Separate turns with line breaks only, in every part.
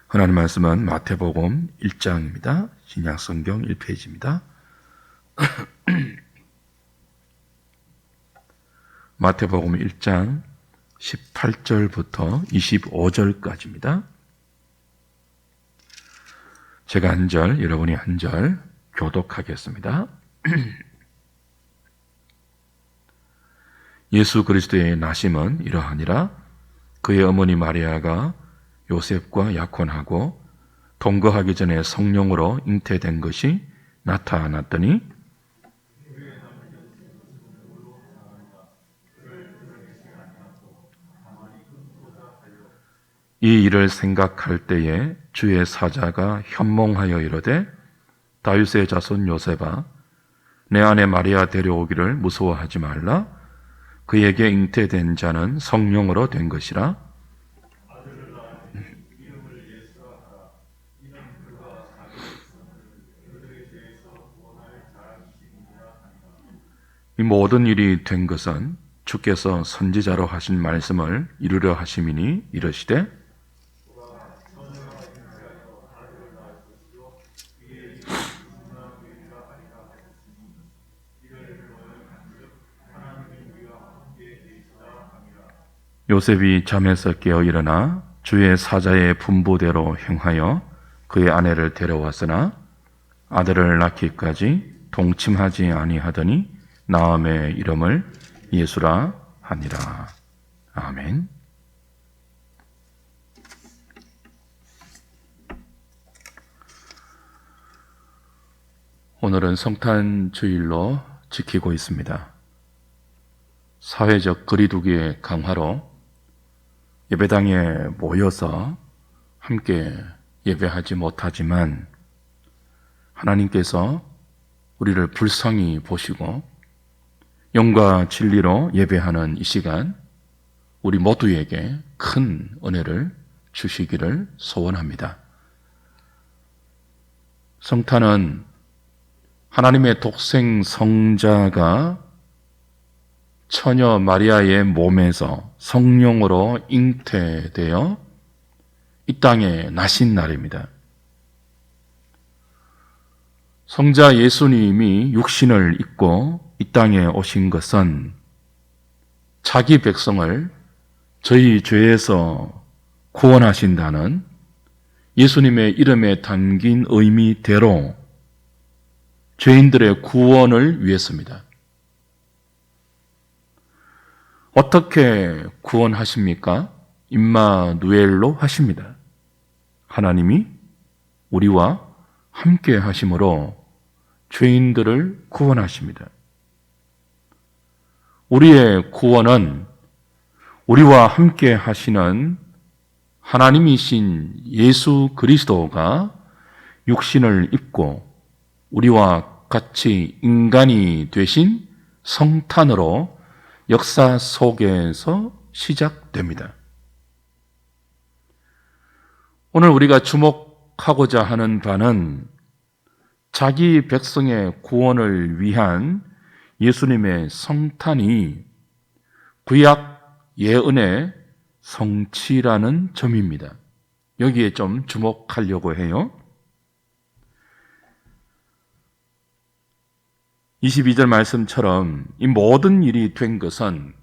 하나님 말씀은 마태복음 1장입니다. 신약성경 1페이지입니다. 마태복음 1장 18절부터 25절까지입니다. 제가 한 절, 여러분이 한 절 교독하겠습니다. 예수 그리스도의 나심은 이러하니라. 그의 어머니 마리아가 요셉과 약혼하고 동거하기 전에 성령으로 잉태된 것이 나타났더니 이 일을 생각할 때에 주의 사자가 현몽하여 이르되 다윗의 자손 요셉아 내 아내 마리아 데려오기를 무서워하지 말라. 그에게 잉태된 자는 성령으로 된 것이라. 이 모든 일이 된 것은 주께서 선지자로 하신 말씀을 이루려 하심이니 이르시되 요셉이 잠에서 깨어 일어나 주의 사자의 분부대로 행하여 그의 아내를 데려왔으나 아들을 낳기까지 동침하지 아니하더니 나음의 이름을 예수라 하니라. 아멘. 오늘은 성탄 주일로 지키고 있습니다. 사회적 거리두기의 강화로 예배당에 모여서 함께 예배하지 못하지만 하나님께서 우리를 불쌍히 보시고 영과 진리로 예배하는 이 시간 우리 모두에게 큰 은혜를 주시기를 소원합니다. 성탄은 하나님의 독생 성자가 처녀 마리아의 몸에서 성령으로 잉태되어 이 땅에 나신 날입니다. 성자 예수님이 육신을 입고 이 땅에 오신 것은 자기 백성을 저희 죄에서 구원하신다는 예수님의 이름에 담긴 의미대로 죄인들의 구원을 위해서입니다. 어떻게 구원하십니까? 임마누엘로 하십니다. 하나님이 우리와 함께 하심으로 죄인들을 구원하십니다. 우리의 구원은 우리와 함께 하시는 하나님이신 예수 그리스도가 육신을 입고 우리와 같이 인간이 되신 성탄으로 역사 속에서 시작됩니다. 오늘 우리가 주목하고자 하는 바는 자기 백성의 구원을 위한 예수님의 성탄이 구약 예언의 성취라는 점입니다. 여기에 좀 주목하려고 해요. 22절 말씀처럼 이 모든 일이 된 것은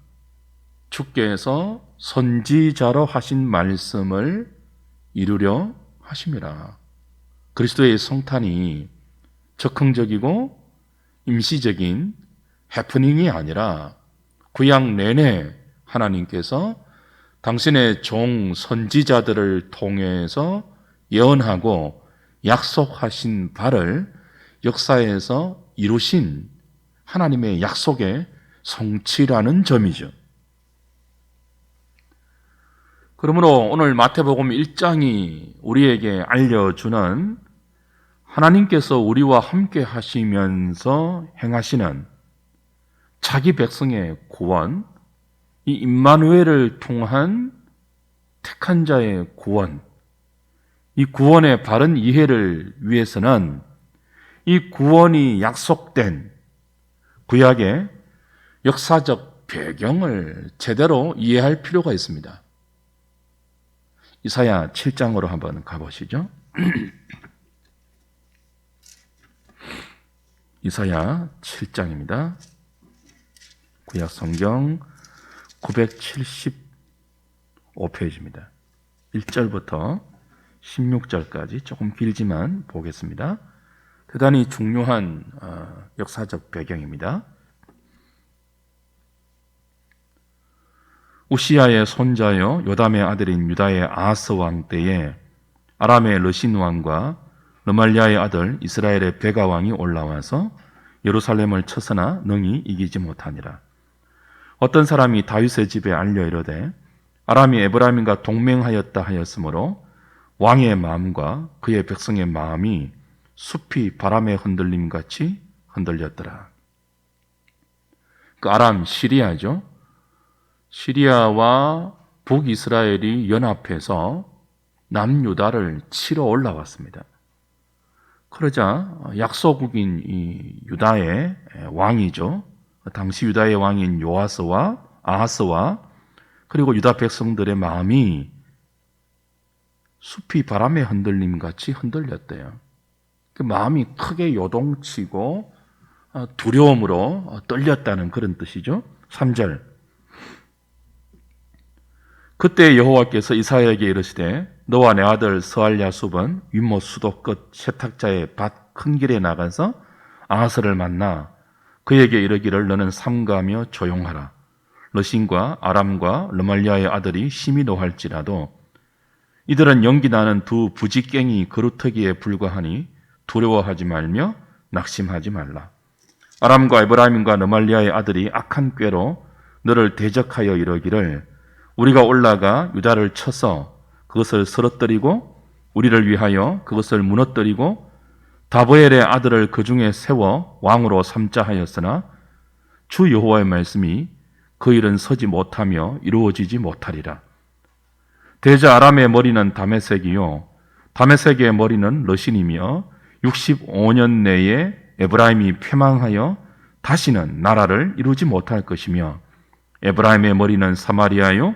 주께서 선지자로 하신 말씀을 이루려 하심이라. 그리스도의 성탄이 적흥적이고 임시적인 해프닝이 아니라 구약 내내 하나님께서 당신의 종 선지자들을 통해서 예언하고 약속하신 바를 역사에서 이루신 하나님의 약속의 성취라는 점이죠. 그러므로 오늘 마태복음 1장이 우리에게 알려주는 하나님께서 우리와 함께 하시면서 행하시는 자기 백성의 구원, 이 임마누엘을 통한 택한 자의 구원, 이 구원의 바른 이해를 위해서는 이 구원이 약속된 구약의 역사적 배경을 제대로 이해할 필요가 있습니다. 이사야 7장으로 한번 가보시죠. 이사야 7장입니다. 구약 성경 975페이지입니다. 1절부터 16절까지 조금 길지만 보겠습니다. 대단히 중요한 역사적 배경입니다. 우시야의 손자요 요담의 아들인 유다의 아하스 왕 때에 아람의 르신 왕과 르말리아의 아들 이스라엘의 베가 왕이 올라와서 예루살렘을 쳐서나 능히 이기지 못하니라. 어떤 사람이 다윗의 집에 알려 이르되 아람이 에브라임과 동맹하였다 하였으므로 왕의 마음과 그의 백성의 마음이 숲이 바람의 흔들림같이 흔들렸더라. 그 아람 시리아죠. 시리아와 북이스라엘이 연합해서 남유다를 치러 올라왔습니다. 그러자 약소국인 이 유다의 왕이죠. 당시 유다의 왕인 요아스와 아하스와 그리고 유다 백성들의 마음이 숲이 바람의 흔들림같이 흔들렸대요. 그 마음이 크게 요동치고 두려움으로 떨렸다는 그런 뜻이죠. 3절. 그때 여호와께서 이사야에게 이르시되 너와 내 아들 스알랴숲은 윗못 수도 끝 세탁자의 밭 큰 길에 나가서 아하스를 만나 그에게 이르기를 너는 삼가며 조용하라. 르신과 아람과 르말리아의 아들이 심히 노할지라도 이들은 연기 나는 두 부지깽이 그루터기에 불과하니 두려워하지 말며 낙심하지 말라. 아람과 에브라임과 르말리아의 아들이 악한 꾀로 너를 대적하여 이르기를 우리가 올라가 유다를 쳐서 그것을 쓰러뜨리고 우리를 위하여 그것을 무너뜨리고 다보엘의 아들을 그 중에 세워 왕으로 삼자 하였으나 주 여호와의 말씀이 그 일은 서지 못하며 이루어지지 못하리라. 대저 아람의 머리는 다메섹이요 다메섹의 머리는 르신이며 65년 내에 에브라임이 패망하여 다시는 나라를 이루지 못할 것이며 에브라임의 머리는 사마리아요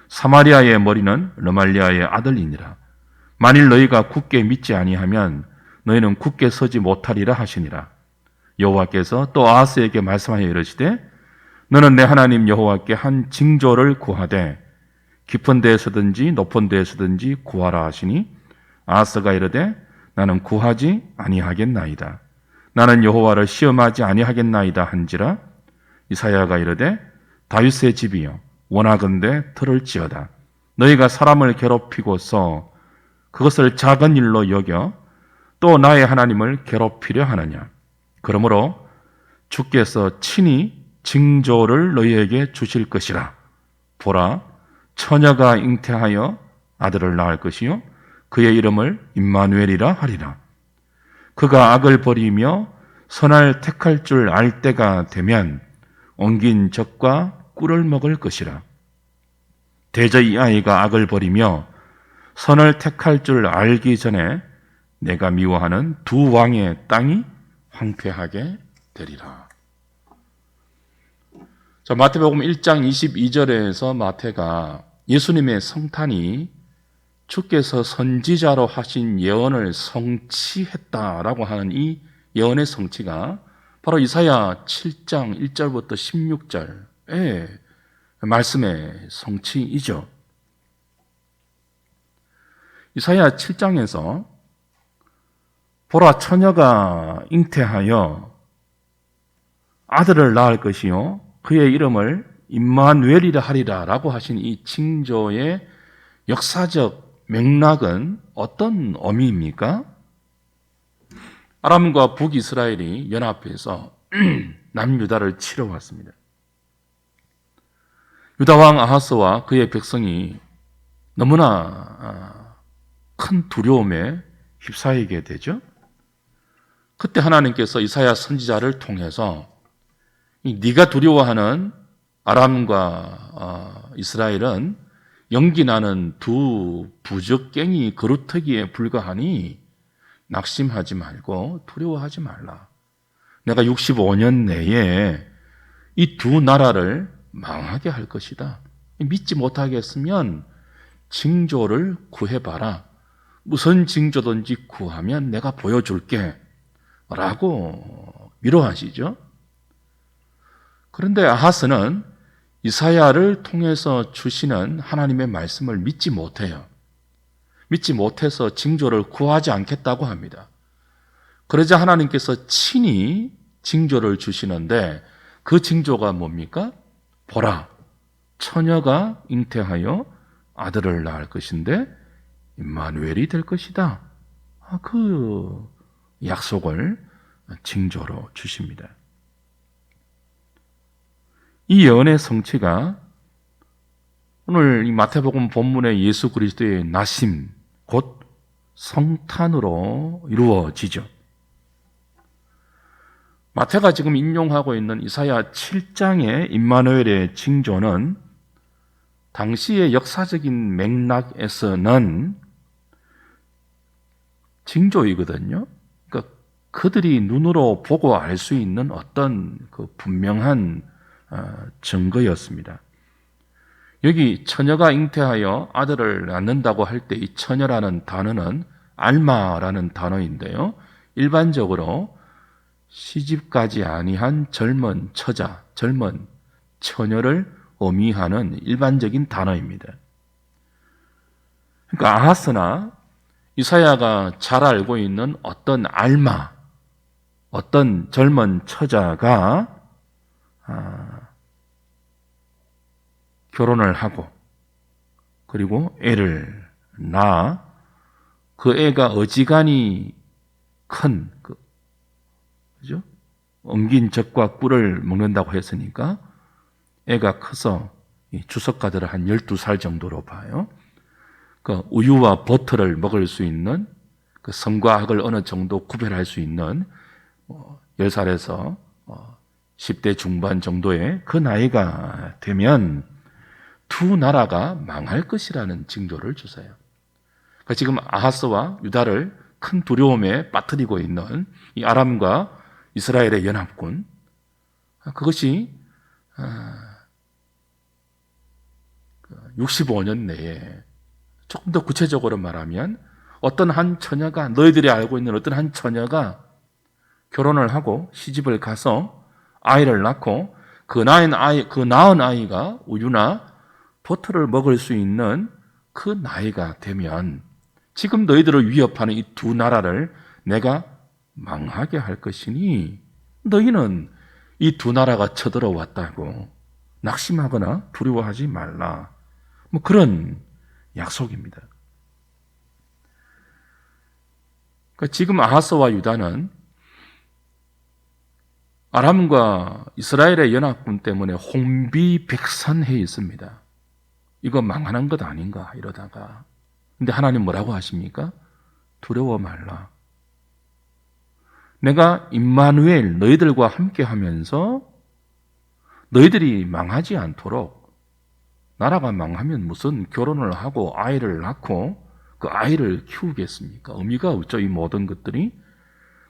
사마리아의 머리는 르말리아의 아들이니라. 만일 너희가 굳게 믿지 아니하면 너희는 굳게 서지 못하리라 하시니라. 여호와께서 또 아하스에게 말씀하여 이르시되 너는 내 하나님 여호와께 한 징조를 구하되 깊은 데에서든지 높은 데에서든지 구하라 하시니 아하스가 이르되 나는 구하지 아니하겠나이다. 나는 여호와를 시험하지 아니하겠나이다 한지라. 이사야가 이르되 다윗의 집이여 원하건대 들을 지어다. 너희가 사람을 괴롭히고서 그것을 작은 일로 여겨 또 나의 하나님을 괴롭히려 하느냐. 그러므로 주께서 친히 징조를 너희에게 주실 것이라. 보라, 처녀가 잉태하여 아들을 낳을 것이요 그의 이름을 임마누엘이라 하리라. 그가 악을 버리며 선을 택할 줄 알 때가 되면 엉긴 젖과 꿀을 먹을 것이라. 대저 이 아이가 악을 버리며 선을 택할 줄 알기 전에 내가 미워하는 두 왕의 땅이 황폐하게 되리라. 자, 마태복음 1장 22절에서 마태가 예수님의 성탄이 주께서 선지자로 하신 예언을 성취했다라고 하는 이 예언의 성취가 바로 이사야 7장 1절부터 16절의 말씀의 성취이죠. 이사야 7장에서 보라 처녀가 잉태하여 아들을 낳을 것이요 그의 이름을 임마누엘이라 하리라 라고 하신 이 징조의 역사적 맥락은 어떤 의미입니까? 아람과 북이스라엘이 연합해서 남유다를 치러 왔습니다. 유다왕 아하스와 그의 백성이 너무나 큰 두려움에 휩싸이게 되죠. 그때 하나님께서 이사야 선지자를 통해서 네가 두려워하는 아람과 이스라엘은 연기 나는 두 부적갱이 그루터기에 불과하니 낙심하지 말고 두려워하지 말라. 내가 65년 내에 이 두 나라를 망하게 할 것이다. 믿지 못하겠으면 징조를 구해봐라. 무슨 징조든지 구하면 내가 보여줄게. 라고 위로하시죠. 그런데 아하스는 이사야를 통해서 주시는 하나님의 말씀을 믿지 못해요. 믿지 못해서 징조를 구하지 않겠다고 합니다. 그러자 하나님께서 친히 징조를 주시는데 그 징조가 뭡니까? 보라, 처녀가 잉태하여 아들을 낳을 것인데 임마누엘이 될 것이다. 그 약속을 징조로 주십니다. 이 예언의 성취가 오늘 이 마태복음 본문의 예수 그리스도의 나심, 곧 성탄으로 이루어지죠. 마태가 지금 인용하고 있는 이사야 7장의 임마누엘의 징조는 당시의 역사적인 맥락에서는 징조이거든요. 그러니까 그들이 눈으로 보고 알 수 있는 어떤 그 분명한 증거였습니다. 여기 처녀가 잉태하여 아들을 낳는다고 할 때 이 처녀라는 단어는 알마라는 단어인데요. 일반적으로 시집가지 아니한 젊은 처자, 젊은 처녀를 의미하는 일반적인 단어입니다. 그러니까 아하스나 이사야가 잘 알고 있는 어떤 알마, 어떤 젊은 처자가 결혼을 하고 그리고 애를 낳아 그 애가 어지간히 큰 그죠? 엉긴 젖과 꿀을 먹는다고 했으니까 애가 커서 주석가들은 한 12살 정도로 봐요. 그 우유와 버터를 먹을 수 있는 그 성과 악을 어느 정도 구별할 수 있는 10살에서 10대 중반 정도의 그 나이가 되면 두 나라가 망할 것이라는 징조를 주세요. 그러니까 지금 아하스와 유다를 큰 두려움에 빠뜨리고 있는 이 아람과 이스라엘의 연합군, 그것이 65년 내에 조금 더 구체적으로 말하면 어떤 한 처녀가, 너희들이 알고 있는 어떤 한 처녀가 결혼을 하고 시집을 가서 아이를 낳고 그 낳은 아이가 우유나 버터를 먹을 수 있는 그 나이가 되면 지금 너희들을 위협하는 이 두 나라를 내가 망하게 할 것이니 너희는 이 두 나라가 쳐들어왔다고 낙심하거나 두려워하지 말라. 뭐 그런 약속입니다. 그러니까 지금 아하스와 유다는 아람과 이스라엘의 연합군 때문에 혼비백산해 있습니다. 이거 망하는 것 아닌가 이러다가. 근데 하나님 뭐라고 하십니까? 두려워 말라. 내가 임마누엘 너희들과 함께 하면서 너희들이 망하지 않도록, 나라가 망하면 무슨 결혼을 하고 아이를 낳고 그 아이를 키우겠습니까? 의미가 없죠, 이 모든 것들이.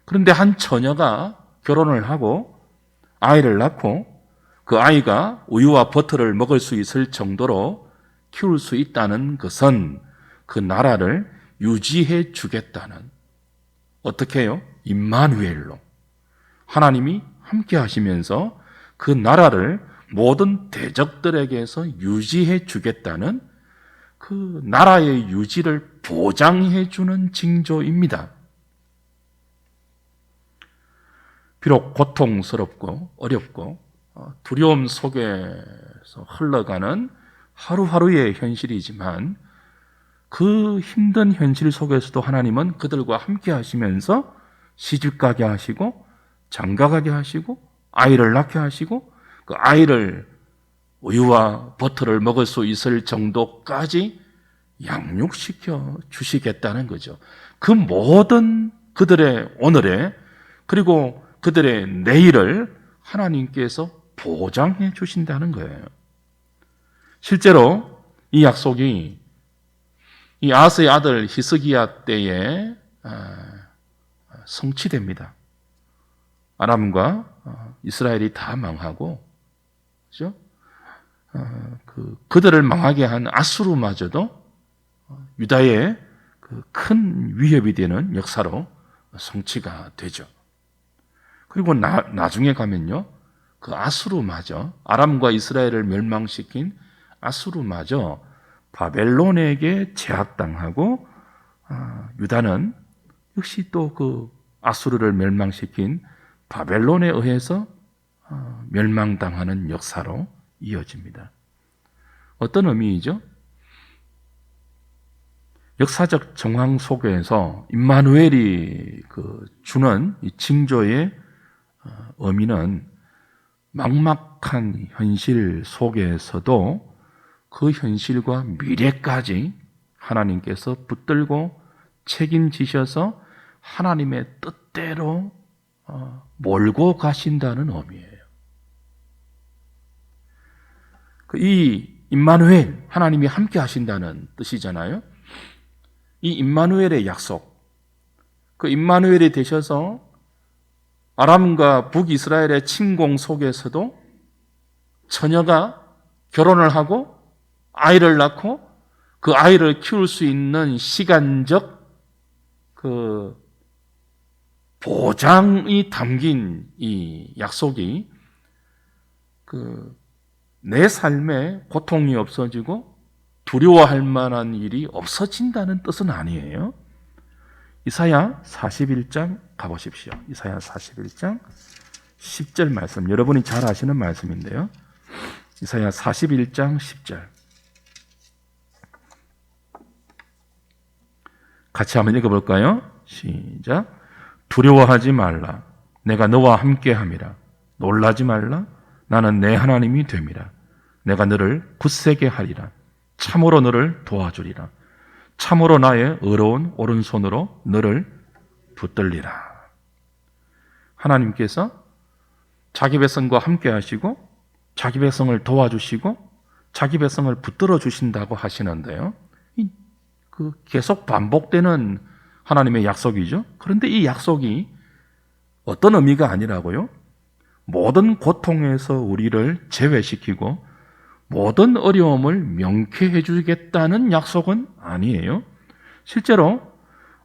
그런데 한 처녀가 결혼을 하고 아이를 낳고 그 아이가 우유와 버터를 먹을 수 있을 정도로 키울 수 있다는 것은 그 나라를 유지해 주겠다는, 어떻게 해요? 임마누엘로 하나님이 함께 하시면서 그 나라를 모든 대적들에게서 유지해 주겠다는 그 나라의 유지를 보장해 주는 징조입니다. 비록 고통스럽고 어렵고 두려움 속에서 흘러가는 하루하루의 현실이지만 그 힘든 현실 속에서도 하나님은 그들과 함께 하시면서 시집가게 하시고 장가가게 하시고 아이를 낳게 하시고 그 아이를 우유와 버터를 먹을 수 있을 정도까지 양육시켜 주시겠다는 거죠. 그 모든 그들의 오늘에 그리고 그들의 내일을 하나님께서 보장해 주신다는 거예요. 실제로 이 약속이 이 아하스의 아들 히스기야 때에 성취됩니다. 아람과 이스라엘이 다 망하고, 그죠? 그들을 망하게 한 아수르마저도 유다의 그 큰 위협이 되는 역사로 성취가 되죠. 그리고 나중에 가면요, 그 아수르마저, 아람과 이스라엘을 멸망시킨 아수르마저 바벨론에게 제압당하고, 유다는 역시 또 그 아수르를 멸망시킨 바벨론에 의해서 멸망당하는 역사로 이어집니다. 어떤 의미이죠? 역사적 정황 속에서 임마누엘이 주는 이 징조의 의미는 막막한 현실 속에서도 그 현실과 미래까지 하나님께서 붙들고 책임지셔서 하나님의 뜻대로 몰고 가신다는 의미예요. 이 임마누엘, 하나님이 함께 하신다는 뜻이잖아요. 이 임마누엘의 약속, 그 임마누엘이 되셔서 아람과 북이스라엘의 침공 속에서도 처녀가 결혼을 하고 아이를 낳고 그 아이를 키울 수 있는 시간적 그 보장이 담긴 이 약속이 내 삶에 고통이 없어지고 두려워할 만한 일이 없어진다는 뜻은 아니에요. 이사야 41장 가보십시오. 이사야 41장 10절 말씀, 여러분이 잘 아시는 말씀인데요. 이사야 41장 10절 같이 한번 읽어볼까요? 시작. 두려워하지 말라. 내가 너와 함께함이라. 놀라지 말라. 나는 내 하나님이 됨이라. 내가 너를 굳세게 하리라. 참으로 너를 도와주리라. 참으로 나의 의로운 오른손으로 너를 붙들리라. 하나님께서 자기 백성과 함께 하시고 자기 백성을 도와주시고 자기 백성을 붙들어 주신다고 하시는데요. 계속 반복되는 하나님의 약속이죠. 그런데 이 약속이 어떤 의미가 아니라고요? 모든 고통에서 우리를 제외시키고 모든 어려움을 명쾌해 주겠다는 약속은 아니에요. 실제로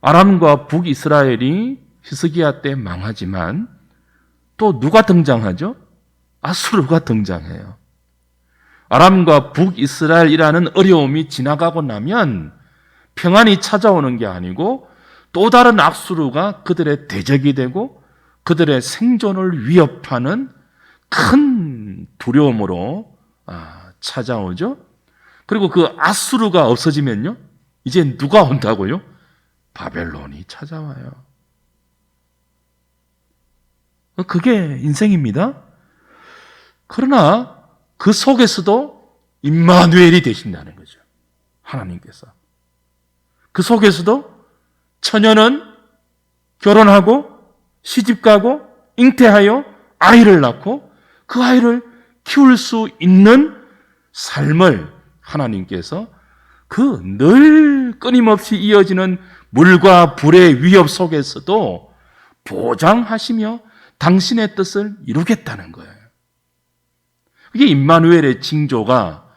아람과 북이스라엘이 히스기야 때 망하지만 또 누가 등장하죠? 아수르가 등장해요. 아람과 북이스라엘이라는 어려움이 지나가고 나면 평안이 찾아오는 게 아니고 또 다른 아수르가 그들의 대적이 되고 그들의 생존을 위협하는 큰 두려움으로 찾아오죠. 그리고 그 아수르가 없어지면요, 이제 누가 온다고요? 바벨론이 찾아와요. 그게 인생입니다. 그러나 그 속에서도 임마누엘이 되신다는 거죠. 하나님께서. 그 속에서도 처녀는 결혼하고 시집가고 잉태하여 아이를 낳고 그 아이를 키울 수 있는 삶을 하나님께서 그 늘 끊임없이 이어지는 물과 불의 위협 속에서도 보장하시며 당신의 뜻을 이루겠다는 거예요. 이게 임마누엘의 징조가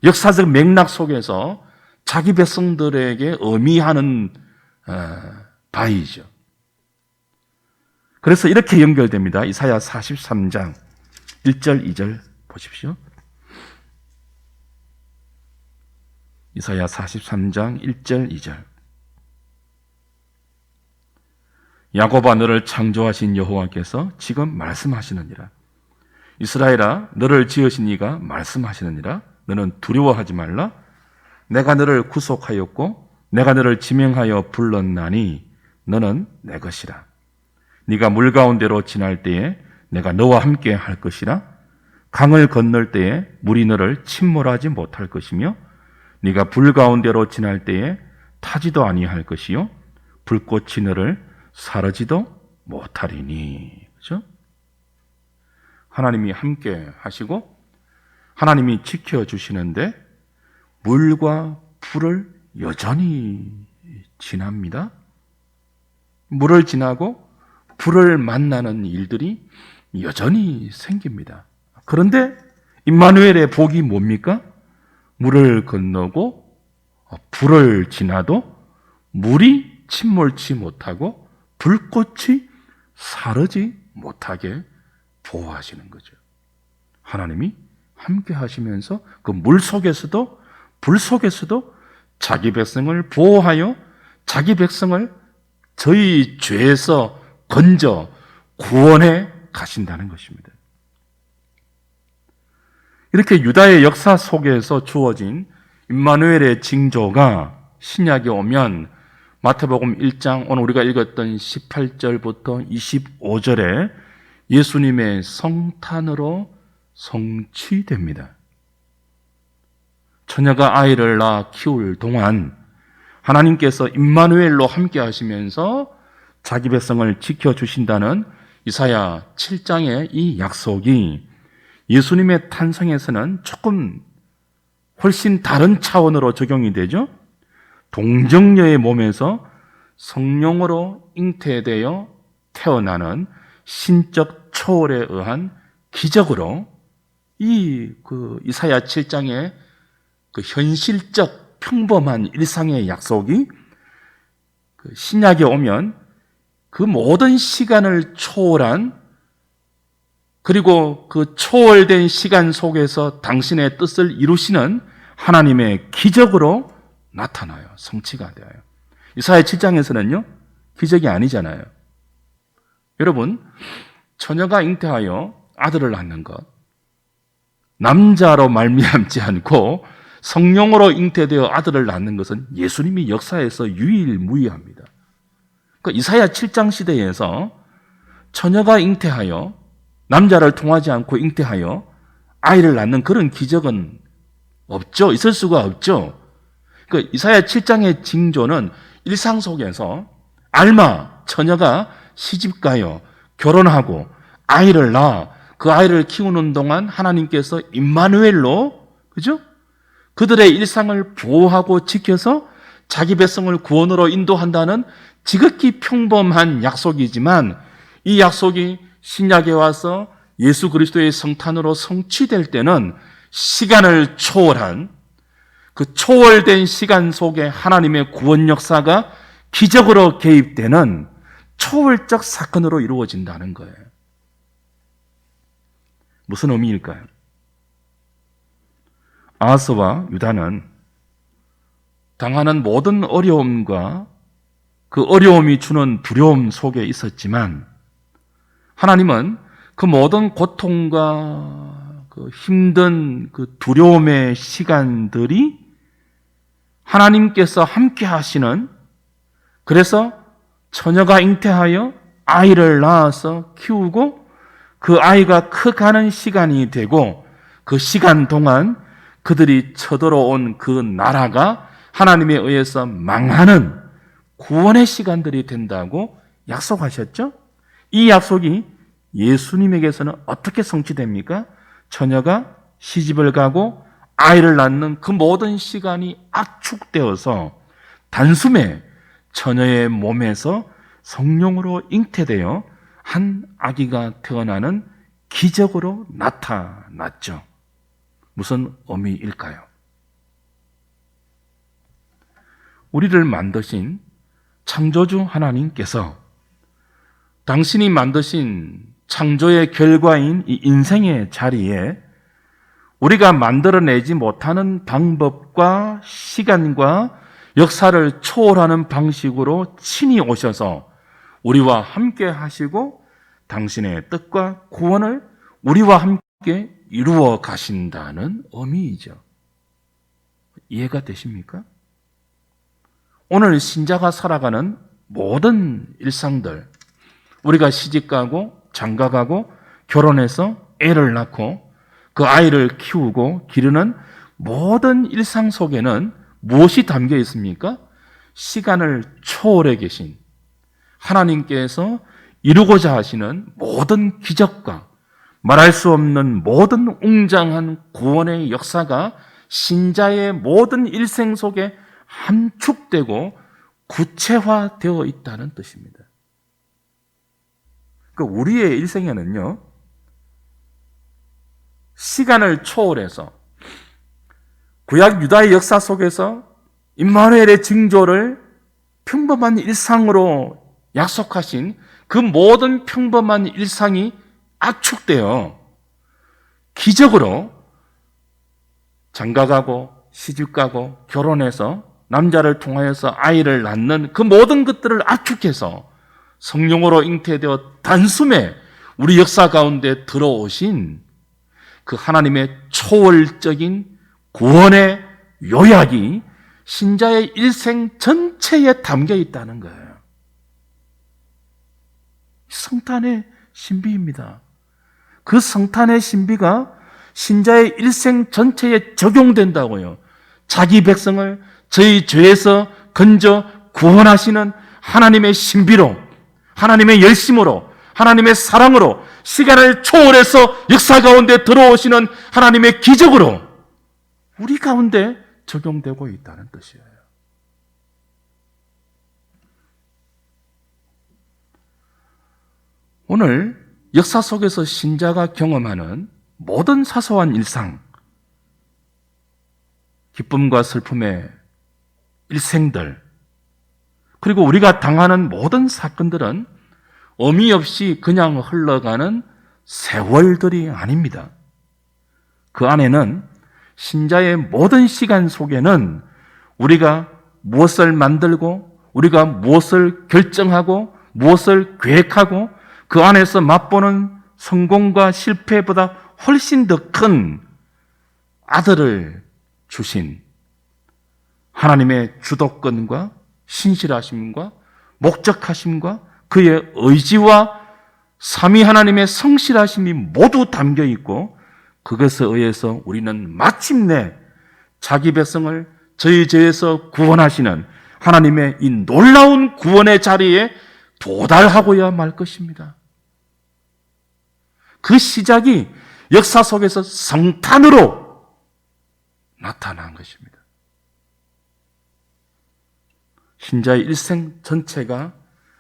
역사적 맥락 속에서 자기 백성들에게 의미하는 바이죠. 그래서 이렇게 연결됩니다. 이사야 43장 1절 2절 보십시오. 이사야 43장 1절 2절. 야곱아, 너를 창조하신 여호와께서 지금 말씀하시느니라. 이스라엘아, 너를 지으신 이가 말씀하시느니라. 너는 두려워하지 말라. 내가 너를 구속하였고 내가 너를 지명하여 불렀나니 너는 내 것이라. 네가 물 가운데로 지날 때에 내가 너와 함께 할 것이라. 강을 건널 때에 물이 너를 침몰하지 못할 것이며 네가 불 가운데로 지날 때에 타지도 아니할 것이요 불꽃이 너를 사르지도 못하리니. 그렇죠? 하나님이 함께 하시고 하나님이 지켜주시는데 물과 불을 여전히 지납니다. 물을 지나고 불을 만나는 일들이 여전히 생깁니다. 그런데 임마누엘의 복이 뭡니까? 물을 건너고 불을 지나도 물이 침몰치 못하고 불꽃이 사르지 못하게 보호하시는 거죠. 하나님이 함께 하시면서 그 물 속에서도 불 속에서도 자기 백성을 보호하여 자기 백성을 저희 죄에서 건져 구원해 가신다는 것입니다. 이렇게 유다의 역사 속에서 주어진 임마누엘의 징조가 신약에 오면 마태복음 1장 오늘 우리가 읽었던 18절부터 25절에 예수님의 성탄으로 성취됩니다. 처녀가 아이를 낳아 키울 동안 하나님께서 임마누엘로 함께 하시면서 자기 백성을 지켜주신다는 이사야 7장의 이 약속이 예수님의 탄생에서는 조금 훨씬 다른 차원으로 적용이 되죠. 동정녀의 몸에서 성령으로 잉태되어 태어나는 신적 초월에 의한 기적으로 이사야 7장의 그 현실적 평범한 일상의 약속이 그 신약에 오면 그 모든 시간을 초월한 그리고 그 초월된 시간 속에서 당신의 뜻을 이루시는 하나님의 기적으로 나타나요. 성취가 되어요. 이사야 7장에서는요, 기적이 아니잖아요. 여러분, 처녀가 잉태하여 아들을 낳는 것, 남자로 말미암지 않고 성령으로 잉태되어 아들을 낳는 것은 예수님이 역사에서 유일무이합니다. 그러니까 이사야 7장 시대에서 처녀가 잉태하여 남자를 통하지 않고 잉태하여 아이를 낳는 그런 기적은 없죠. 있을 수가 없죠. 그 이사야 7장의 징조는 일상 속에서 알마 처녀가 시집가요 결혼하고 아이를 낳아 그 아이를 키우는 동안 하나님께서 임마누엘로 그죠? 그들의 일상을 보호하고 지켜서 자기 백성을 구원으로 인도한다는 지극히 평범한 약속이지만 이 약속이 신약에 와서 예수 그리스도의 성탄으로 성취될 때는 시간을 초월한 그 초월된 시간 속에 하나님의 구원 역사가 기적으로 개입되는 초월적 사건으로 이루어진다는 거예요. 무슨 의미일까요? 아하스와 유다는 당하는 모든 어려움과 그 어려움이 주는 두려움 속에 있었지만 하나님은 그 모든 고통과 그 힘든 그 두려움의 시간들이 하나님께서 함께 하시는 그래서 처녀가 잉태하여 아이를 낳아서 키우고 그 아이가 커가는 시간이 되고 그 시간 동안 그들이 쳐들어온 그 나라가 하나님에 의해서 망하는 구원의 시간들이 된다고 약속하셨죠? 이 약속이 예수님에게서는 어떻게 성취됩니까? 처녀가 시집을 가고 아이를 낳는 그 모든 시간이 압축되어서 단숨에 처녀의 몸에서 성령으로 잉태되어 한 아기가 태어나는 기적으로 나타났죠. 무슨 의미일까요? 우리를 만드신 창조주 하나님께서 당신이 만드신 창조의 결과인 이 인생의 자리에 우리가 만들어내지 못하는 방법과 시간과 역사를 초월하는 방식으로 친히 오셔서 우리와 함께 하시고 당신의 뜻과 구원을 우리와 함께 이루어 가신다는 의미이죠. 이해가 되십니까? 오늘 신자가 살아가는 모든 일상들, 우리가 시집가고 장가가고 결혼해서 애를 낳고 그 아이를 키우고 기르는 모든 일상 속에는 무엇이 담겨 있습니까? 시간을 초월해 계신 하나님께서 이루고자 하시는 모든 기적과 말할 수 없는 모든 웅장한 구원의 역사가 신자의 모든 일생 속에 함축되고 구체화되어 있다는 뜻입니다. 그러니까 우리의 일생에는요, 시간을 초월해서 구약 유다의 역사 속에서 임마누엘의 징조를 평범한 일상으로 약속하신 그 모든 평범한 일상이 압축되어 기적으로 장가가고 시집가고 결혼해서 남자를 통하여서 아이를 낳는 그 모든 것들을 압축해서 성령으로 잉태되어 단숨에 우리 역사 가운데 들어오신 그 하나님의 초월적인 구원의 요약이 신자의 일생 전체에 담겨 있다는 거예요. 성탄의 신비입니다. 그 성탄의 신비가 신자의 일생 전체에 적용된다고요. 자기 백성을 저희 죄에서 건져 구원하시는 하나님의 신비로, 하나님의 열심으로, 하나님의 사랑으로, 시간을 초월해서 역사 가운데 들어오시는 하나님의 기적으로 우리 가운데 적용되고 있다는 뜻이에요. 오늘 역사 속에서 신자가 경험하는 모든 사소한 일상, 기쁨과 슬픔의 일생들, 그리고 우리가 당하는 모든 사건들은 의미 없이 그냥 흘러가는 세월들이 아닙니다. 그 안에는 신자의 모든 시간 속에는 우리가 무엇을 만들고, 우리가 무엇을 결정하고, 무엇을 계획하고, 그 안에서 맛보는 성공과 실패보다 훨씬 더 큰 아들을 주신 하나님의 주도권과 신실하심과 목적하심과 그의 의지와 삼위 하나님의 성실하심이 모두 담겨 있고, 그것에 의해서 우리는 마침내 자기 백성을 저희 죄에서 구원하시는 하나님의 이 놀라운 구원의 자리에 도달하고야 말 것입니다. 그 시작이 역사 속에서 성탄으로 나타난 것입니다. 신자의 일생 전체가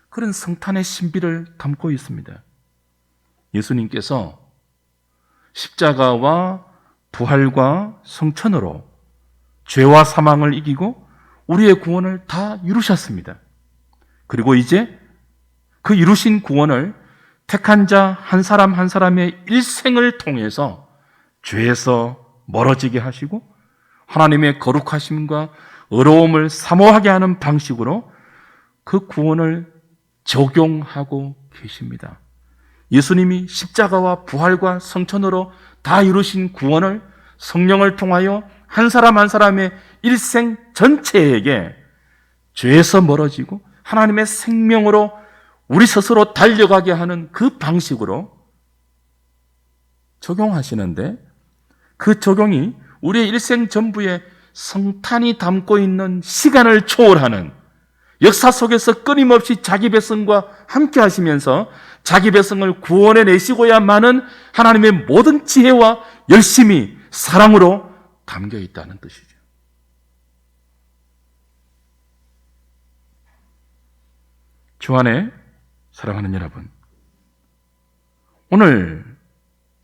그런 성탄의 신비를 담고 있습니다. 예수님께서 십자가와 부활과 성천으로 죄와 사망을 이기고 우리의 구원을 다 이루셨습니다. 그리고 이제 그 이루신 구원을 택한 자 한 사람 한 사람의 일생을 통해서 죄에서 멀어지게 하시고 하나님의 거룩하심과 의로움을 사모하게 하는 방식으로 그 구원을 적용하고 계십니다. 예수님이 십자가와 부활과 성천으로 다 이루신 구원을 성령을 통하여 한 사람 한 사람의 일생 전체에게 죄에서 멀어지고 하나님의 생명으로 우리 스스로 달려가게 하는 그 방식으로 적용하시는데, 그 적용이 우리의 일생 전부에 성탄이 담고 있는 시간을 초월하는 역사 속에서 끊임없이 자기 백성과 함께 하시면서 자기 백성을 구원해 내시고야만은 하나님의 모든 지혜와 열심히 사랑으로 담겨 있다는 뜻이죠. 주 안에 사랑하는 여러분, 오늘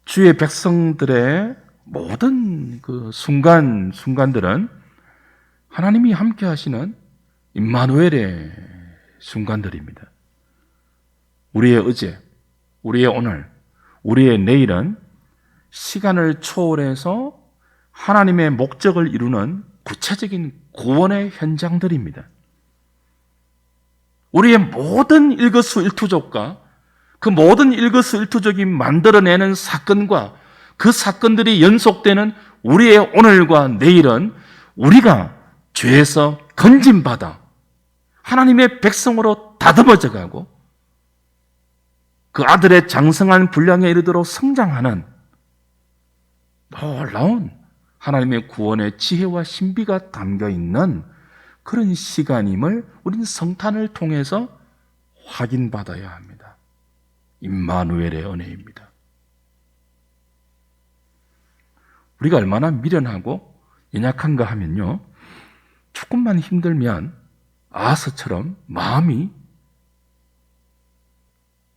주의 백성들의 모든 그 순간들은 하나님이 함께 하시는 임마누엘의 순간들입니다. 우리의 어제, 우리의 오늘, 우리의 내일은 시간을 초월해서 하나님의 목적을 이루는 구체적인 구원의 현장들입니다. 우리의 모든 일거수일투족과 그 모든 일거수일투족이 만들어내는 사건과 그 사건들이 연속되는 우리의 오늘과 내일은 우리가 죄에서 건짐받아 하나님의 백성으로 다듬어져 가고 그 아들의 장성한 분량에 이르도록 성장하는 놀라운 하나님의 구원의 지혜와 신비가 담겨 있는 그런 시간임을 우리는 성탄을 통해서 확인받아야 합니다. 임마누엘의 은혜입니다. 우리가 얼마나 미련하고 연약한가 하면요, 조금만 힘들면 아하스처럼 마음이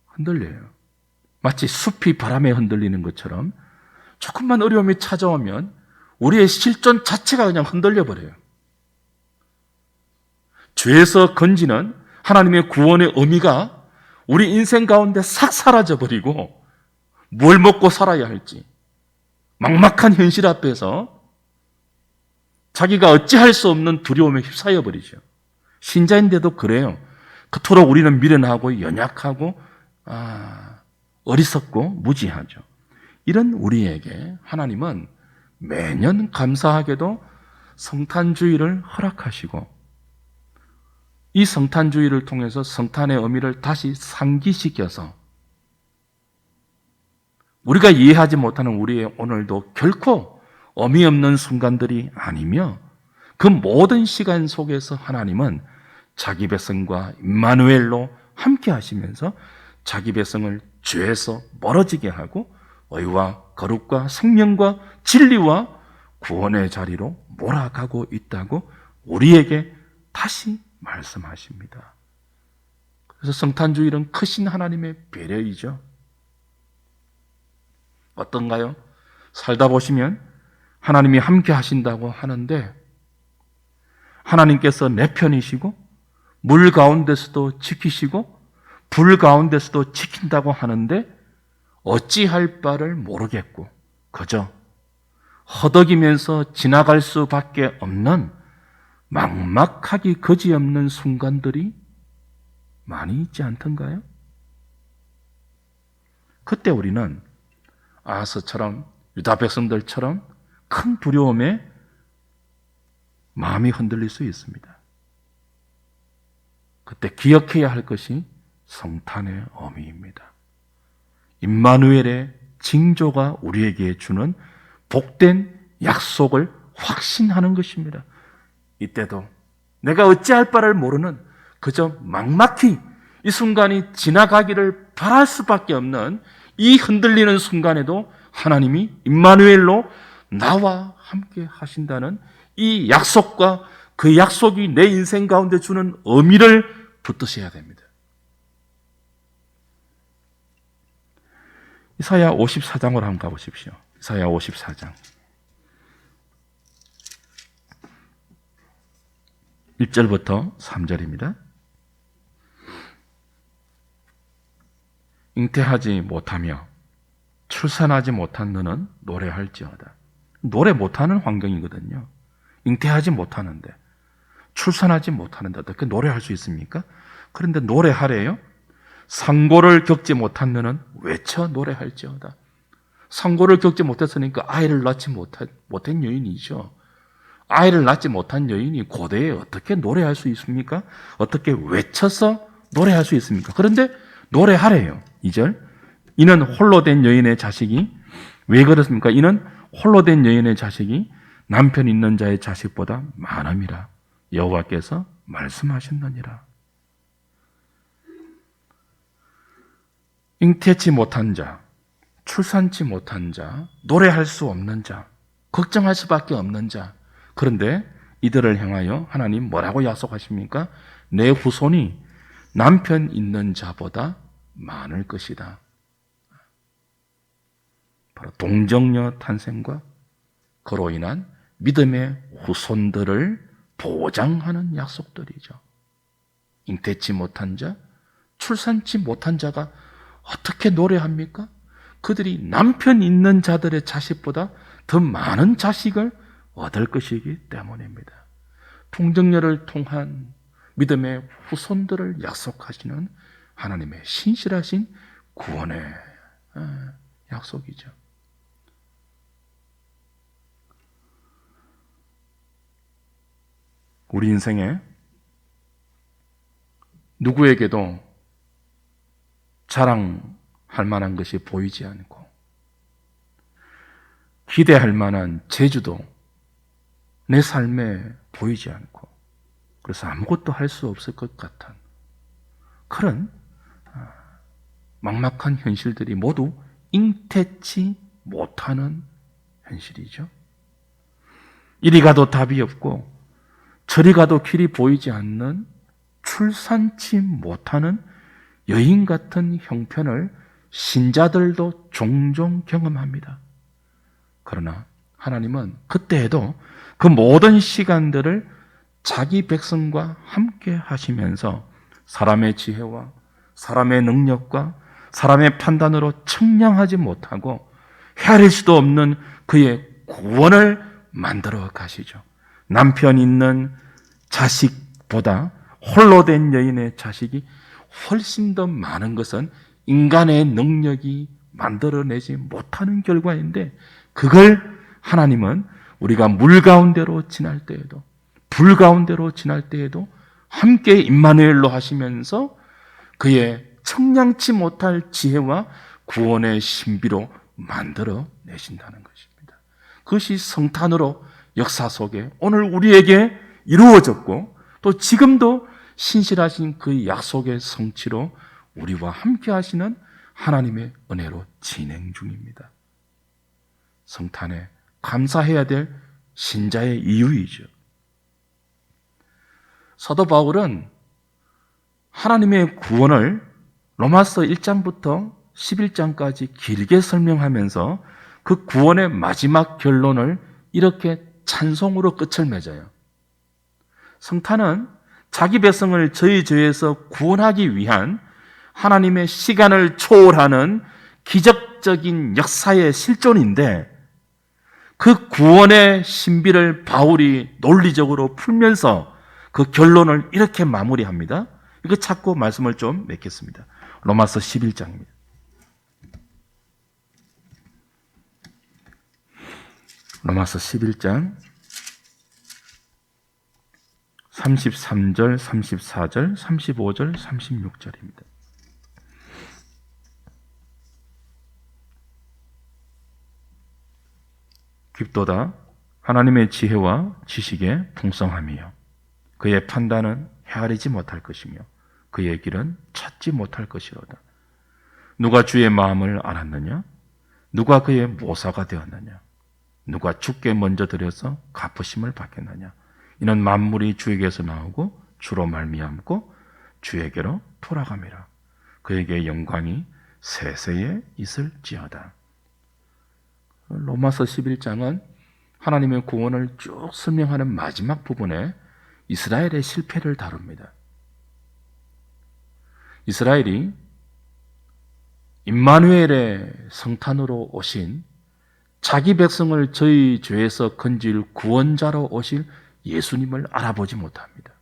흔들려요. 마치 숲이 바람에 흔들리는 것처럼 조금만 어려움이 찾아오면 우리의 실존 자체가 그냥 흔들려 버려요. 죄에서 건지는 하나님의 구원의 의미가 우리 인생 가운데 싹 사라져버리고 뭘 먹고 살아야 할지 막막한 현실 앞에서 자기가 어찌할 수 없는 두려움에 휩싸여 버리죠. 신자인데도 그래요. 그토록 우리는 미련하고 연약하고 어리석고 무지하죠. 이런 우리에게 하나님은 매년 감사하게도 성탄주의를 허락하시고 이 성탄주의를 통해서 성탄의 의미를 다시 상기시켜서 우리가 이해하지 못하는 우리의 오늘도 결코 의미 없는 순간들이 아니며 그 모든 시간 속에서 하나님은 자기 백성과 임마누엘로 함께 하시면서 자기 백성을 죄에서 멀어지게 하고 의와 거룩과 생명과 진리와 구원의 자리로 몰아가고 있다고 우리에게 다시 말씀하십니다. 그래서 성탄주일은 크신 하나님의 배려이죠. 어떤가요? 살다 보시면 하나님이 함께 하신다고 하는데 하나님께서 내 편이시고 물 가운데서도 지키시고 불 가운데서도 지킨다고 하는데 어찌할 바를 모르겠고 그저 허덕이면서 지나갈 수밖에 없는 막막하기 그지없는 순간들이 많이 있지 않던가요? 그때 우리는 아하스처럼 유다 백성들처럼 큰 두려움에 마음이 흔들릴 수 있습니다. 그때 기억해야 할 것이 성탄의 의미입니다. 임마누엘의 징조가 우리에게 주는 복된 약속을 확신하는 것입니다. 이때도 내가 어찌할 바를 모르는 그저 막막히 이 순간이 지나가기를 바랄 수밖에 없는 이 흔들리는 순간에도 하나님이 임마누엘로 나와 함께 하신다는 이 약속과 그 약속이 내 인생 가운데 주는 의미를 붙드셔야 됩니다. 이사야 54장으로 한번 가보십시오. 이사야 54장 1절부터 3절입니다. 잉태하지 못하며 출산하지 못한 너는 노래할지어다. 노래 못하는 환경이거든요. 잉태하지 못하는데 출산하지 못하는데 어떻게 노래할 수 있습니까? 그런데 노래하래요. 상고를 겪지 못한 너는 외쳐 노래할지어다. 상고를 겪지 못했으니까 아이를 낳지 못한 여인이죠. 아이를 낳지 못한 여인이 고대에 어떻게 노래할 수 있습니까? 어떻게 외쳐서 노래할 수 있습니까? 그런데 노래하래요. 2절. 이는 홀로 된 여인의 자식이 왜 그렇습니까? 이는 홀로 된 여인의 자식이 남편 있는 자의 자식보다 많음이라 여호와께서 말씀하셨느니라. 잉태치 못한 자, 출산치 못한 자, 노래할 수 없는 자, 걱정할 수밖에 없는 자. 그런데 이들을 향하여 하나님 뭐라고 약속하십니까? 내 후손이 남편 있는 자보다 많을 것이다. 바로 동정녀 탄생과 그로 인한 믿음의 후손들을 보장하는 약속들이죠. 잉태치 못한 자, 출산치 못한 자가 어떻게 노래합니까? 그들이 남편 있는 자들의 자식보다 더 많은 자식을 얻을 것이기 때문입니다. 동정녀를 통한 믿음의 후손들을 약속하시는 하나님의 신실하신 구원의 약속이죠. 우리 인생에 누구에게도 자랑할 만한 것이 보이지 않고 기대할 만한 재주도 내 삶에 보이지 않고 그래서 아무것도 할 수 없을 것 같은 그런 막막한 현실들이 모두 잉태치 못하는 현실이죠. 이리 가도 답이 없고 저리 가도 길이 보이지 않는 출산치 못하는 여인 같은 형편을 신자들도 종종 경험합니다. 그러나 하나님은 그때에도 그 모든 시간들을 자기 백성과 함께 하시면서 사람의 지혜와 사람의 능력과 사람의 판단으로 청량하지 못하고 헤아릴 수도 없는 그의 구원을 만들어 가시죠. 남편 있는 자식보다 홀로 된 여인의 자식이 훨씬 더 많은 것은 인간의 능력이 만들어내지 못하는 결과인데, 그걸 하나님은 우리가 물 가운데로 지날 때에도 불 가운데로 지날 때에도 함께 임마누엘로 하시면서 그의 청량치 못할 지혜와 구원의 신비로 만들어 내신다는 것입니다. 그것이 성탄으로 역사 속에 오늘 우리에게 이루어졌고, 또 지금도 신실하신 그 약속의 성취로 우리와 함께 하시는 하나님의 은혜로 진행 중입니다. 성탄에 감사해야 될 신자의 이유이죠. 사도 바울은 하나님의 구원을 로마서 1장부터 11장까지 길게 설명하면서 그 구원의 마지막 결론을 이렇게 찬송으로 끝을 맺어요. 성탄은 자기 백성을 저희 죄에서 구원하기 위한 하나님의 시간을 초월하는 기적적인 역사의 실존인데, 그 구원의 신비를 바울이 논리적으로 풀면서 그 결론을 이렇게 마무리합니다. 이거 찾고 말씀을 좀 맺겠습니다. 로마서 11장입니다. 로마서 11장 33절, 34절, 35절, 36절입니다. 깊도다 하나님의 지혜와 지식의 풍성함이요, 그의 판단은 헤아리지 못할 것이며 그의 길은 찾지 못할 것이로다. 누가 주의 마음을 알았느냐? 누가 그의 모사가 되었느냐? 누가 주께 먼저 드려서 갚으심을 받겠느냐? 이는 만물이 주에게서 나오고 주로 말미암고 주에게로 돌아감이라. 그에게 영광이 세세에 있을지어다. 로마서 11장은 하나님의 구원을 쭉 설명하는 마지막 부분에 이스라엘의 실패를 다룹니다. 이스라엘이 임마누엘의 성탄으로 오신, 자기 백성을 저희 죄에서 건질 구원자로 오실 예수님을 알아보지 못합니다.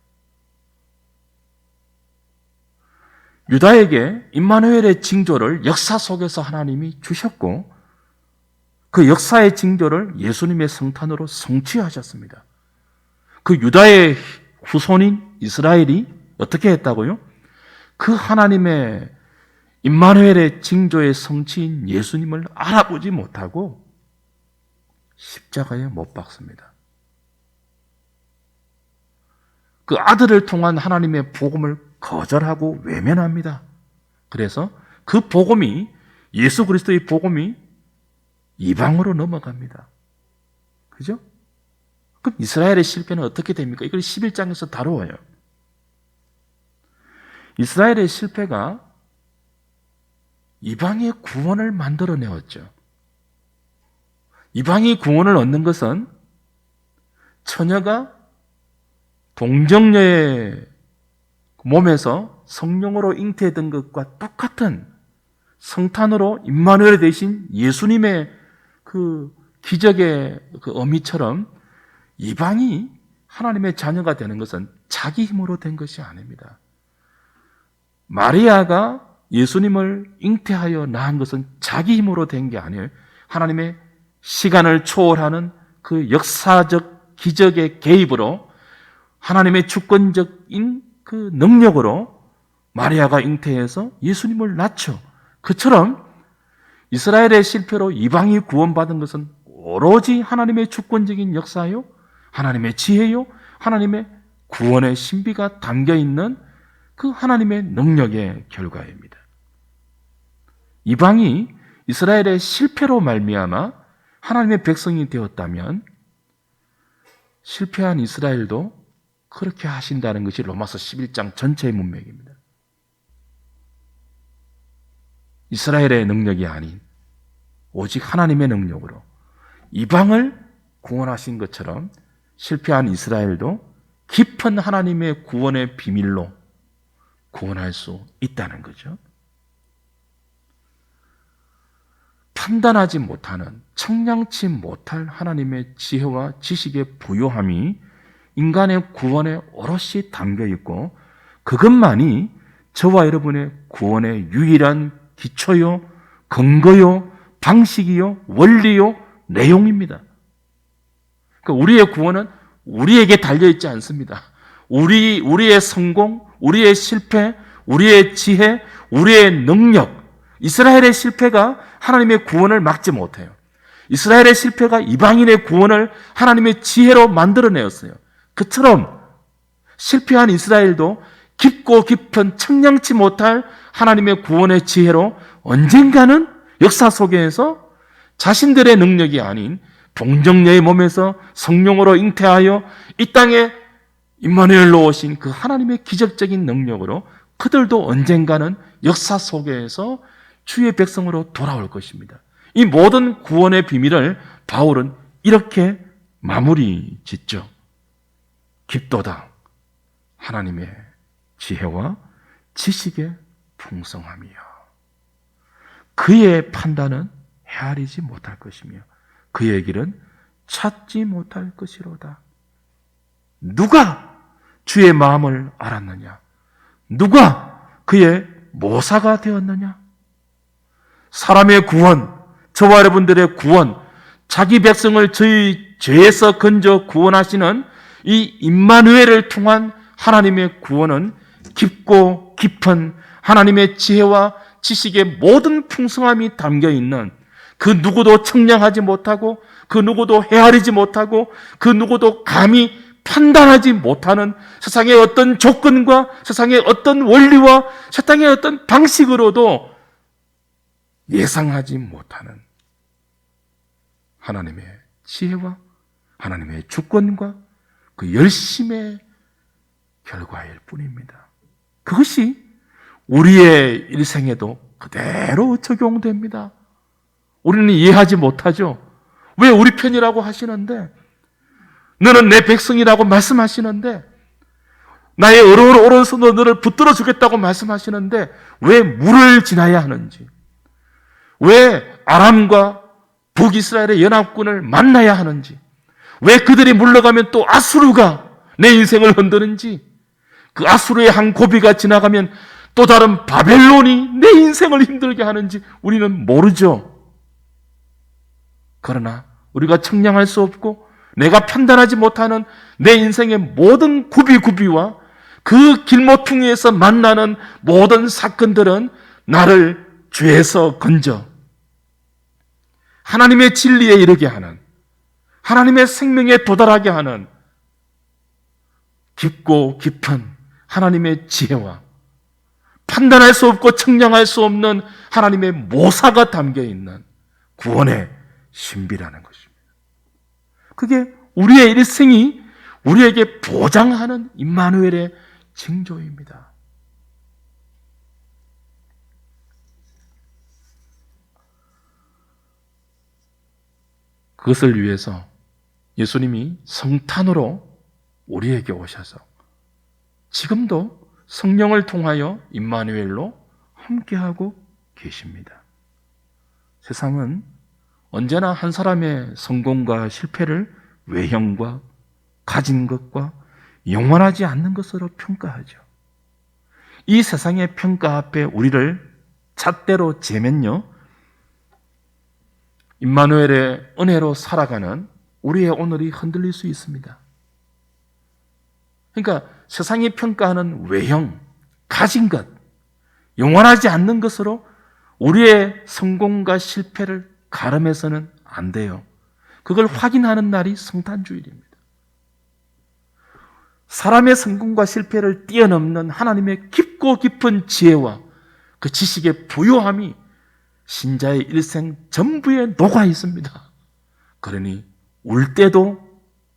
유다에게 임마누엘의 징조를 역사 속에서 하나님이 주셨고, 그 역사의 징조를 예수님의 성탄으로 성취하셨습니다. 그 유다의 후손인 이스라엘이 어떻게 했다고요? 그 하나님의 임마누엘의 징조의 성취인 예수님을 알아보지 못하고 십자가에 못 박습니다. 그 아들을 통한 하나님의 복음을 거절하고 외면합니다. 그래서 그 복음이, 예수 그리스도의 복음이 이방으로 넘어갑니다. 그죠? 그럼 이스라엘의 실패는 어떻게 됩니까? 이걸 11장에서 다루어요. 이스라엘의 실패가 이방의 구원을 만들어내었죠. 이방이 구원을 얻는 것은 처녀가 동정녀의 몸에서 성령으로 잉태된 것과 똑같은 성탄으로 임마누엘 되신 예수님의 그 기적의 그 의미처럼 이방이 하나님의 자녀가 되는 것은 자기 힘으로 된 것이 아닙니다. 마리아가 예수님을 잉태하여 낳은 것은 자기 힘으로 된 게 아니에요. 하나님의 시간을 초월하는 그 역사적 기적의 개입으로, 하나님의 주권적인 그 능력으로 마리아가 잉태해서 예수님을 낳죠. 그처럼 이스라엘의 실패로 이방이 구원받은 것은 오로지 하나님의 주권적인 역사요, 하나님의 지혜요, 하나님의 구원의 신비가 담겨있는 그 하나님의 능력의 결과입니다. 이방이 이스라엘의 실패로 말미암아 하나님의 백성이 되었다면 실패한 이스라엘도 그렇게 하신다는 것이 로마서 11장 전체의 문맥입니다. 이스라엘의 능력이 아닌 오직 하나님의 능력으로 이방을 구원하신 것처럼 실패한 이스라엘도 깊은 하나님의 구원의 비밀로 구원할 수 있다는 거죠. 판단하지 못하는, 청량치 못할 하나님의 지혜와 지식의 부요함이 인간의 구원에 오롯이 담겨 있고, 그것만이 저와 여러분의 구원의 유일한 기초요, 근거요, 방식이요, 원리요, 내용입니다. 그러니까 우리의 구원은 우리에게 달려있지 않습니다. 우리의 성공, 우리의 실패, 우리의 지혜, 우리의 능력, 이스라엘의 실패가 하나님의 구원을 막지 못해요. 이스라엘의 실패가 이방인의 구원을 하나님의 지혜로 만들어내었어요. 그처럼 실패한 이스라엘도 깊고 깊은 청량치 못할 하나님의 구원의 지혜로 언젠가는 역사 속에서 자신들의 능력이 아닌 동정녀의 몸에서 성령으로 잉태하여 이 땅에 임마누엘로 오신 그 하나님의 기적적인 능력으로 그들도 언젠가는 역사 속에서 주의 백성으로 돌아올 것입니다. 이 모든 구원의 비밀을 바울은 이렇게 마무리 짓죠. 깊도다 하나님의 지혜와 지식의 풍성함이요, 그의 판단은 헤아리지 못할 것이며 그의 길은 찾지 못할 것이로다. 누가 주의 마음을 알았느냐? 누가 그의 모사가 되었느냐? 사람의 구원, 저와 여러분들의 구원, 자기 백성을 저희 죄에서 건져 구원하시는 이 임마누엘을 통한 하나님의 구원은 깊고 깊은 하나님의 지혜와 지식의 모든 풍성함이 담겨 있는, 그 누구도 청량하지 못하고 그 누구도 헤아리지 못하고 그 누구도 감히 판단하지 못하는 세상의 어떤 조건과 세상의 어떤 원리와 세상의 어떤 방식으로도 예상하지 못하는 하나님의 지혜와 하나님의 주권과 그 열심의 결과일 뿐입니다. 그것이 우리의 일생에도 그대로 적용됩니다. 우리는 이해하지 못하죠. 왜 우리 편이라고 하시는데, 너는 내 백성이라고 말씀하시는데, 나의 오른손으로 너를 붙들어 주겠다고 말씀하시는데 왜 물을 지나야 하는지, 왜 아람과 북이스라엘의 연합군을 만나야 하는지, 왜 그들이 물러가면 또 아수르가 내 인생을 흔드는지, 그 아수르의 한 고비가 지나가면 또 다른 바벨론이 내 인생을 힘들게 하는지 우리는 모르죠. 그러나 우리가 청량할 수 없고 내가 판단하지 못하는 내 인생의 모든 구비구비와 그 길모퉁이에서 만나는 모든 사건들은 나를 죄에서 건져 하나님의 진리에 이르게 하는, 하나님의 생명에 도달하게 하는 깊고 깊은 하나님의 지혜와 판단할 수 없고 청량할 수 없는 하나님의 모사가 담겨 있는 구원의 신비라는 것입니다. 그게 우리의 일생이 우리에게 보장하는 임마누엘의 징조입니다. 그것을 위해서 예수님이 성탄으로 우리에게 오셔서 지금도 성령을 통하여 임마누엘로 함께하고 계십니다. 세상은 언제나 한 사람의 성공과 실패를 외형과 가진 것과 영원하지 않는 것으로 평가하죠. 이 세상의 평가 앞에 우리를 잣대로 재면요, 임마누엘의 은혜로 살아가는 우리의 오늘이 흔들릴 수 있습니다. 그러니까 세상이 평가하는 외형, 가진 것, 영원하지 않는 것으로 우리의 성공과 실패를 가름해서는 안 돼요. 그걸 확인하는 날이 성탄주일입니다. 사람의 성공과 실패를 뛰어넘는 하나님의 깊고 깊은 지혜와 그 지식의 부요함이 신자의 일생 전부에 녹아 있습니다. 그러니 울 때도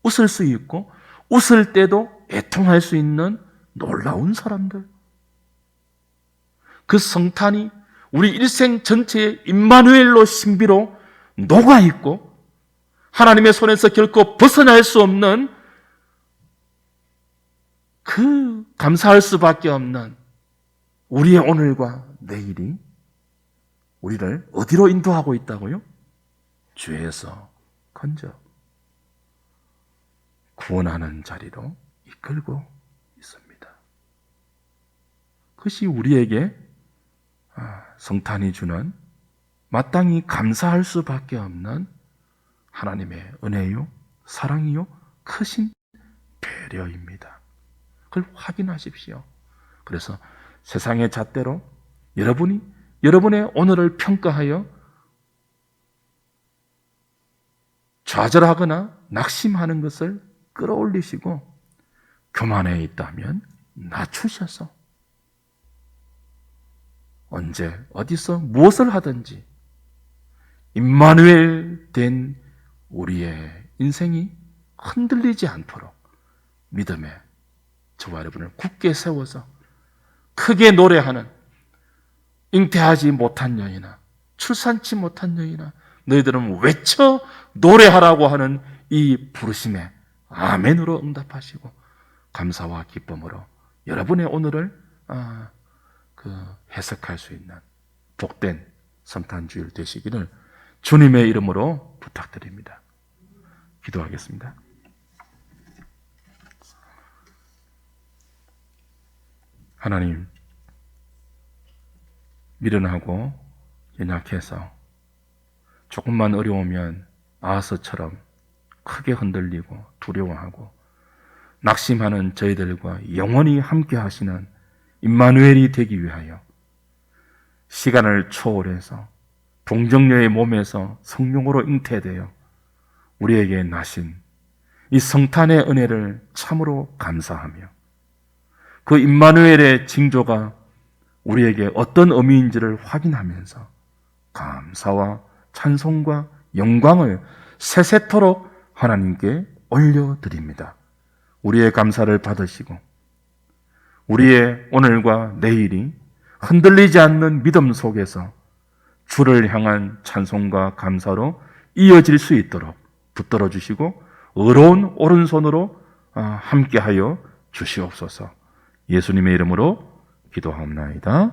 웃을 수 있고 웃을 때도 애통할 수 있는 놀라운 사람들, 그 성탄이 우리 일생 전체의 임마누엘로 신비로 녹아 있고, 하나님의 손에서 결코 벗어날 수 없는 그 감사할 수밖에 없는 우리의 오늘과 내일이 우리를 어디로 인도하고 있다고요? 죄에서 건져 구원하는 자리로 이끌고 있습니다. 그것이 우리에게 성탄이 주는 마땅히 감사할 수밖에 없는 하나님의 은혜요, 사랑이요, 크신 배려입니다. 그걸 확인하십시오. 그래서 세상의 잣대로 여러분이 여러분의 오늘을 평가하여 좌절하거나 낙심하는 것을 끌어올리시고 교만에 있다면 낮추셔서 언제 어디서 무엇을 하든지 임마누엘 된 우리의 인생이 흔들리지 않도록 믿음에 저와 여러분을 굳게 세워서 크게 노래하는 잉태하지 못한 여인아, 출산치 못한 여인아, 너희들은 외쳐 노래하라고 하는 이 부르심에 아멘으로 응답하시고 감사와 기쁨으로 여러분의 오늘을 해석할 수 있는 복된 성탄주일 되시기를 주님의 이름으로 부탁드립니다. 기도하겠습니다. 하나님, 미련하고 연약해서 조금만 어려우면 아하스처럼 크게 흔들리고 두려워하고 낙심하는 저희들과 영원히 함께 하시는 임마누엘이 되기 위하여 시간을 초월해서 동정녀의 몸에서 성령으로 잉태되어 우리에게 나신 이 성탄의 은혜를 참으로 감사하며 그 임마누엘의 징조가 우리에게 어떤 의미인지를 확인하면서 감사와 찬송과 영광을 세세토록 하나님께 올려드립니다. 우리의 감사를 받으시고 우리의 오늘과 내일이 흔들리지 않는 믿음 속에서 주를 향한 찬송과 감사로 이어질 수 있도록 붙들어 주시고 의로운 오른손으로 함께하여 주시옵소서. 예수님의 이름으로 기도하옵나이다.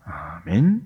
아멘.